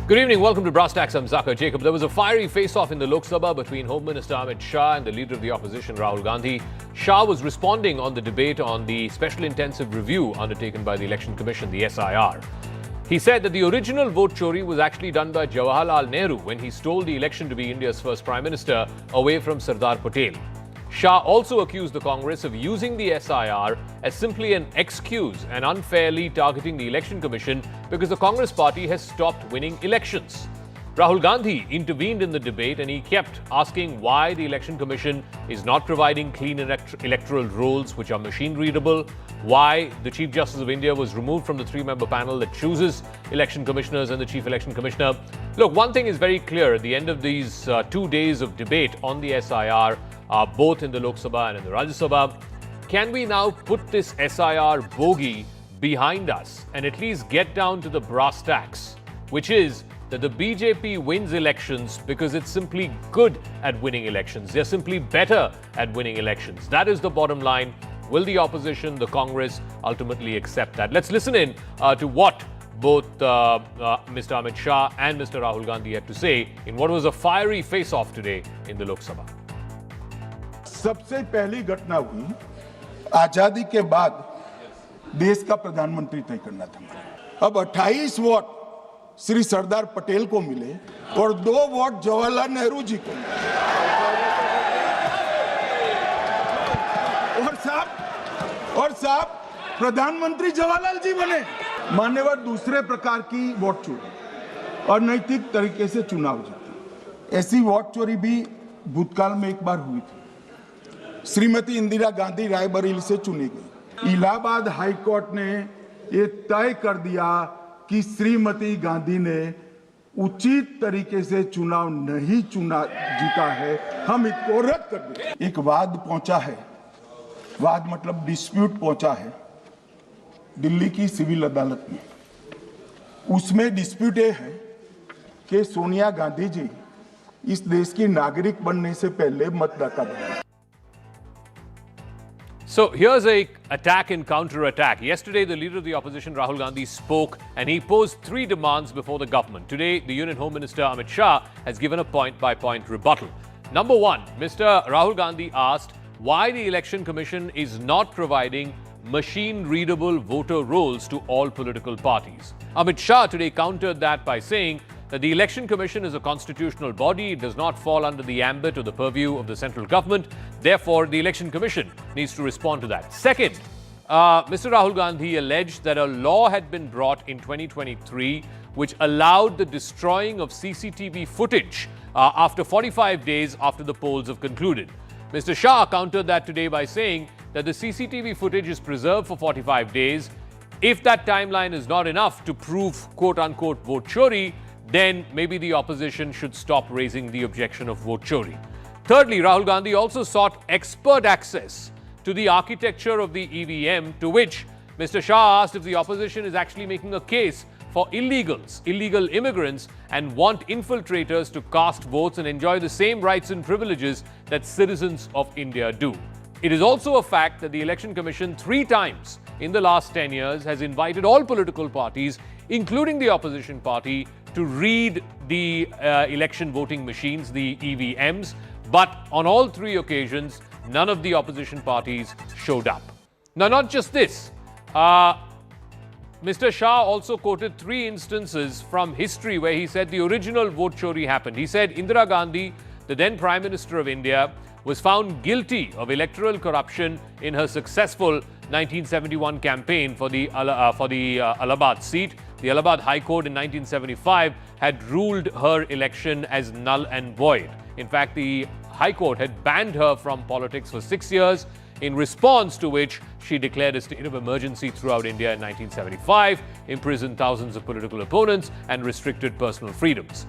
Good evening. Welcome to Brass Tacks. I'm Zakir Jacob. There was a fiery face-off in the Lok Sabha between Home Minister Amit Shah and the leader of the opposition, Rahul Gandhi. Shah was responding on the debate on the special intensive review undertaken by the Election Commission, the SIR. He said that the original vote chori was actually done by Jawaharlal Nehru when he stole the election to be India's first Prime Minister away from Sardar Patel. Shah also accused the Congress of using the SIR as simply an excuse and unfairly targeting the Election Commission because the Congress party has stopped winning elections. Rahul Gandhi intervened in the debate and he kept asking why the Election Commission is not providing clean electoral rolls which are machine readable, why the Chief Justice of India was removed from the three-member panel that chooses election commissioners and the Chief Election Commissioner. Look, one thing is very clear at the end of these 2 days of debate on the SIR, both in the Lok Sabha and in the Rajya Sabha, can we now put this SIR bogey behind us and at least get down to the brass tacks, which is that the BJP wins elections because it's simply good at winning elections. They're simply better at winning elections. That is the bottom line. Will the opposition, the Congress, ultimately accept that? Let's listen in to what both Mr. Amit Shah and Mr. Rahul Gandhi had to say in what was a fiery face-off today in the Lok Sabha. सबसे पहली घटना हुई आजादी के बाद देश का प्रधानमंत्री तय करना था। अब 28 वोट श्री सरदार पटेल को मिले और 2 वोट जवाहरलाल नेहरू जी को मिले। और साहब प्रधानमंत्री जवाहरलाल जी बने। मान्यवर दूसरे प्रकार की वोट चोरी और नैतिक तरीके से चुनाव जीता। ऐसी वोट चोरी भी भूतकाल में एक बार हुई थी। श्रीमती इंदिरा गांधी रायबरेली से चुनी गई। इलाहाबाद हाई कोर्ट ने ये तय कर दिया कि श्रीमती गांधी ने उचित तरीके से चुनाव नहीं जीता है, हम इसको रद्द कर दें। एक वाद पहुंचा है, वाद मतलब डिस्प्यूट पहुंचा है दिल्ली की सिविल अदालत में। उसमें डिस्प्यूट ये है कि सोनिया गांधी जी इस देश की नागरिक बनने से पहले मतदाता बने। So here's a attack and counter-attack. Yesterday, the leader of the opposition, Rahul Gandhi, spoke and he posed 3 demands before the government. Today, the Union Home Minister, Amit Shah, has given a point-by-point rebuttal. Number 1, Mr. Rahul Gandhi asked why the Election Commission is not providing machine-readable voter rolls to all political parties. Amit Shah today countered that by saying that the Election Commission is a constitutional body. It does not fall under the ambit or the purview of the central government. Therefore, the Election Commission needs to respond to that. Second, Mr. Rahul Gandhi alleged that a law had been brought in 2023 which allowed the destroying of CCTV footage after 45 days after the polls have concluded. Mr. Shah countered that today by saying that the CCTV footage is preserved for 45 days. If that timeline is not enough to prove quote-unquote vote chori, then maybe the opposition should stop raising the objection of vote chori. Thirdly, Rahul Gandhi also sought expert access to the architecture of the EVM, to which Mr. Shah asked if the opposition is actually making a case for illegals, illegal immigrants, and want infiltrators to cast votes and enjoy the same rights and privileges that citizens of India do. It is also a fact that the Election Commission 3 times in the last 10 years has invited all political parties, including the opposition party, to read the election voting machines, the EVMs, but on all 3 occasions, none of the opposition parties showed up. Now, not just this, Mr. Shah also quoted 3 instances from history where he said the original vote chori happened. He said Indira Gandhi, the then Prime Minister of India, was found guilty of electoral corruption in her successful 1971 campaign for the Allahabad seat. The Allahabad High Court in 1975 had ruled her election as null and void. In fact, the High Court had banned her from politics for 6 years, in response to which she declared a state of emergency throughout India in 1975, imprisoned thousands of political opponents, and restricted personal freedoms.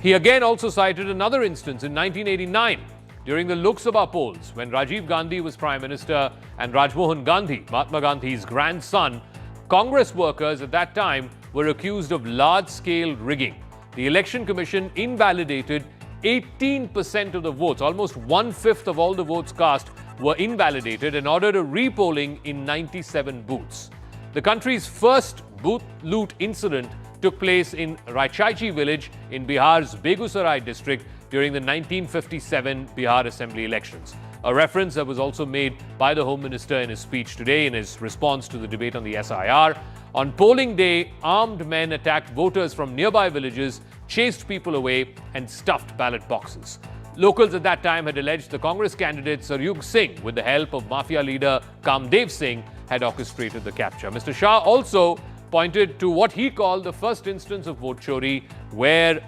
He again also cited another instance in 1989 during the Lok Sabha polls when Rajiv Gandhi was Prime Minister and Rajmohan Gandhi, Mahatma Gandhi's grandson. Congress workers at that time were accused of large-scale rigging. The Election Commission invalidated 18% of the votes. Almost 1/5 of all the votes cast were invalidated and ordered a repolling in 97 booths. The country's first booth loot incident took place in Raichaiji village in Bihar's Begusarai district during the 1957 Bihar Assembly elections. A reference that was also made by the Home Minister in his speech today in his response to the debate on the SIR. On polling day, armed men attacked voters from nearby villages, chased people away, and stuffed ballot boxes. Locals at that time had alleged the Congress candidate Saryug Singh, with the help of mafia leader Kamdev Singh, had orchestrated the capture. Mr. Shah also pointed to what he called the first instance of vote chori, where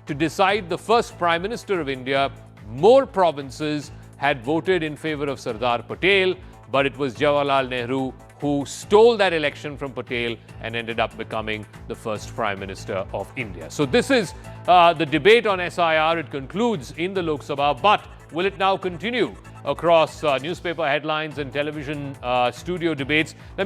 to decide the first Prime Minister of India, more provinces had voted in favor of Sardar Patel, but it was Jawaharlal Nehru who stole that election from Patel and ended up becoming the first Prime Minister of India. So this is the debate on SIR. It concludes in the Lok Sabha, but will it now continue across newspaper headlines and television studio debates? Let me